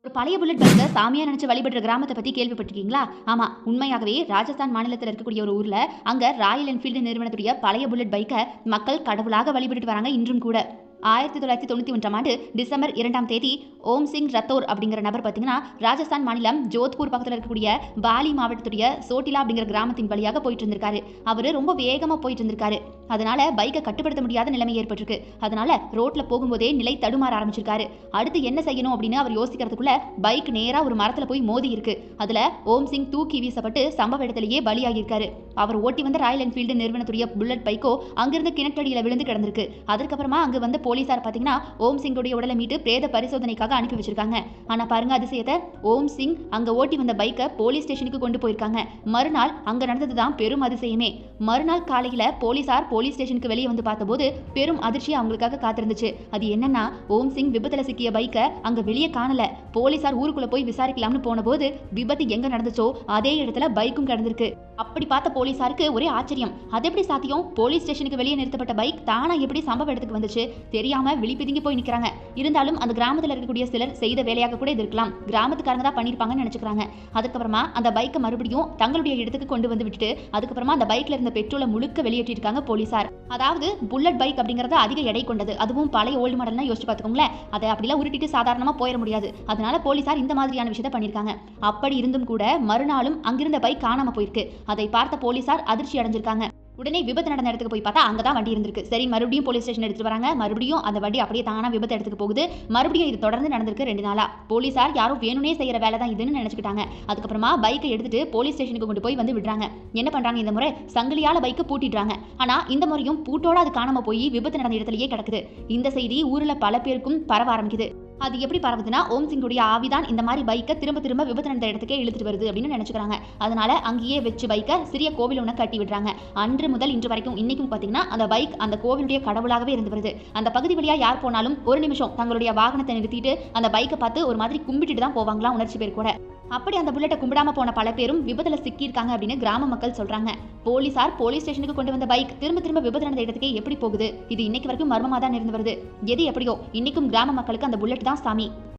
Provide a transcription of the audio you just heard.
ஒரு பழைய புல்லட் பைக்க சாமியா நினைச்சு வழிபடுற கிராமத்தை பத்தி கேள்விப்பட்டிருக்கீங்களா? ஆமா, உண்மையாகவே ராஜஸ்தான் மாநிலத்தில் இருக்கக்கூடிய ஒரு ஊர்ல அங்க ராயல் என்ஃபீல்டு நிறுவனத்துடைய பழைய புல்லட் பைக்கை மக்கள் கடவுளாக வழிபட்டு வராங்க இன்றும் கூட. 1991ஆம் ஆண்டு டிசம்பர் 2ஆம் தேதி ஓம் சிங் ரத்தோர் அப்படிங்கிற நபர் பார்த்தீங்கன்னா, ராஜஸ்தான் மாநிலம் ஜோத்பூர் பக்கத்தில் இருக்கக்கூடிய பாலி மாவட்டத்துடைய சோட்டிலா அப்படிங்கிற கிராமத்தின் வழியாக போயிட்டு இருந்திருக்காரு. அவரு ரொம்ப வேகமாக போயிட்டு இருந்திருக்காரு. அதனால பைக்கை கட்டுப்படுத்த முடியாத நிலைமை ஏற்பட்டிருக்கு. அதனால ரோட்ல போகும்போதே நிலை தடுமாற ஆரம்பிச்சிருக்காரு. அடுத்து என்ன செய்யணும் அப்படின்னு அவர் யோசிக்கிறதுக்குள்ள பைக் நேரா ஒரு மரத்துல போய் மோதி இருக்கு. அதுல ஓம் சிங் தூக்கி வீசப்பட்டு சம்பவ இடத்திலேயே பலியாகியிருக்காரு. அவர் ஓட்டி வந்த ராயல் என்ஃபீல்டு நிறுவனத்துடைய புல்லட் பைக்கோ அங்கிருந்து கிணற்றடியில விழுந்து கிடந்திருக்கு. அதற்கப்புறமா அங்க வந்து போலீசார் பாத்தீங்கன்னா ஓம் சிங்குடைய உடலை மீட்டு பிரேத பரிசோதனைக்காக அனுப்பி வச்சிருக்காங்க. ஆனா பாருங்க அதிசயத்தை, ஓம் சிங் அங்க ஓட்டி வந்த பைக்கை போலீஸ் ஸ்டேஷனுக்கு கொண்டு போயிருக்காங்க. மறுநாள் அங்க நடந்ததுதான் பெரும் அதிசயமே. மறுநாள் காலையில போலீசார் போலீஸ் ஸ்டேஷனுக்கு வெளியே வந்து பார்த்தபோது பெரும் அதிர்ச்சி அவங்களுக்காக காத்திருந்துச்சு. அது என்னன்னா, ஓம் சிங் விபத்துல சிக்கிய பைக்கை அங்க வெளியே காணல. போலீசார் ஊருக்குள்ள போய் விசாரிக்கலாம்னு போன போது விபத்து எங்க நடந்துச்சோ அதே இடத்துல பைக்கும் கிடந்திருக்கு. அப்படி பார்த்த போலீசாருக்கு ஒரே ஆச்சரியம். அது எப்படி சாத்தியம்? போலீஸ் ஸ்டேஷனுக்கு வெளியே நிறுத்தப்பட்ட பைக் தானா எப்படி சம்பவ இடத்துக்கு வந்துச்சு? தெரியாம விழிப்பிதுங்கி போய் நிக்கிறாங்க. இருந்தாலும் அந்த கிராமத்தில் இருக்கக்கூடிய சிலர் செய்த வேலையாக கூட இது இருக்கலாம். கிராமத்துக்காரங்க தான் பண்ணிருப்பாங்கன்னு நினைச்சுக்கிறாங்க. அதுக்கப்புறமா அந்த பைக்கை மறுபடியும் தங்களுடைய இடத்துக்கு கொண்டு வந்து விட்டுட்டு அதுக்கப்புறமா அந்த பைக்ல இருந்த பெட்ரோலை முழுக்க வெளியேற்றிருக்காங்க போலீசார். அதாவது புல்லட் பைக் அப்படிங்கறது அதிக எடை கொண்டது, அதுவும் பழைய ஓல்டு மாடல்னா யோசிச்சு பார்த்துக்கோங்களேன். அதை அப்படிலாம் உருட்டிட்டு சாதாரணமா போயிட முடியாது. அதனால போலீசார் இந்த மாதிரியான விஷயத்தை பண்ணிருக்காங்க. அப்படி இருந்தும் கூட மறுநாளும் அங்கிருந்த பைக் காணாம போயிருக்கு. அதை பார்த்த போலீசார் அதிர்ச்சி அடைஞ்சிருக்காங்க. உடனே விபத்து நடந்த இடத்துக்கு போய் பார்த்தா அங்கதான் வண்டி இருந்திருக்கு. சரி, மறுபடியும் போலீஸ் ஸ்டேஷன் எடுத்துட்டு வராங்க. மறுபடியும் அந்த வண்டி அப்படியே தானா விபத்து இடத்துக்கு போகுது. மறுபடியும் இது தொடர்ந்து நடந்திருக்கு 2 நாளா. போலீசார் யாரும் வேணும்னே செய்யற வேலை தான் இதுன்னு நினைச்சுக்கிட்டாங்க. அதுக்கப்புறமா பைக்கை எடுத்துட்டு போலீஸ் ஸ்டேஷனுக்கு கொண்டு போய் வந்து விடுறாங்க. என்ன பண்றாங்க, இந்த முறை சங்கிலியால பைக்கை பூட்டிடுறாங்க. ஆனா இந்த முறையும் பூட்டோட அது காணாம போய் விபத்து நடந்த இடத்துலயே கிடக்குது. இந்த செய்தி ஊர்ல பல பேருக்கும் பரவ ஆரம்பிக்குது. அது எப்படி பரவுதுன்னா, ஓம் சிங்குடைய ஆவிதான் இந்த மாதிரி பைக்கை திரும்ப திரும்ப விபத்து நடந்த இடத்துக்கே இழுத்துட்டு வருது அப்படின்னு நினைச்சுக்கிறாங்க. அதனால அங்கேயே வச்சு பைக்கை சிறிய கோவில் ஒன்று கட்டி விடுறாங்க. அன்று முதல் இன்று வரைக்கும் இன்னைக்கும் பார்த்தீங்கன்னா அந்த பைக் அந்த கோவிலுடைய கடவுளாகவே இருந்து வருது. அந்த பகுதி வழியா யார் போனாலும் ஒரு நிமிஷம் தங்களுடைய வாகனத்தை நிறுத்திட்டு அந்த பைக்கை பார்த்து ஒரு மாதிரி கும்பிட்டுட்டு தான் போவாங்களாம், உணர்ச்சி பேர் கூட. அப்படி அந்த புல்லட்டை கும்பிடாம போன பல பேரும் விபத்துல சிக்கியிருக்காங்க அப்படின்னு கிராம மக்கள் சொல்றாங்க. போலீசார் போலீஸ் ஸ்டேஷனுக்கு கொண்டு வந்த பைக் திரும்ப திரும்ப விபத்து நடந்த இடத்துக்கே எப்படி போகுது? இது இன்னைக்கு வரைக்கும் மர்மமா தான் இருந்து வருது. எது எப்படியோ இன்னைக்கும் கிராம மக்களுக்கு அந்த புல்லட் தான் சாமி.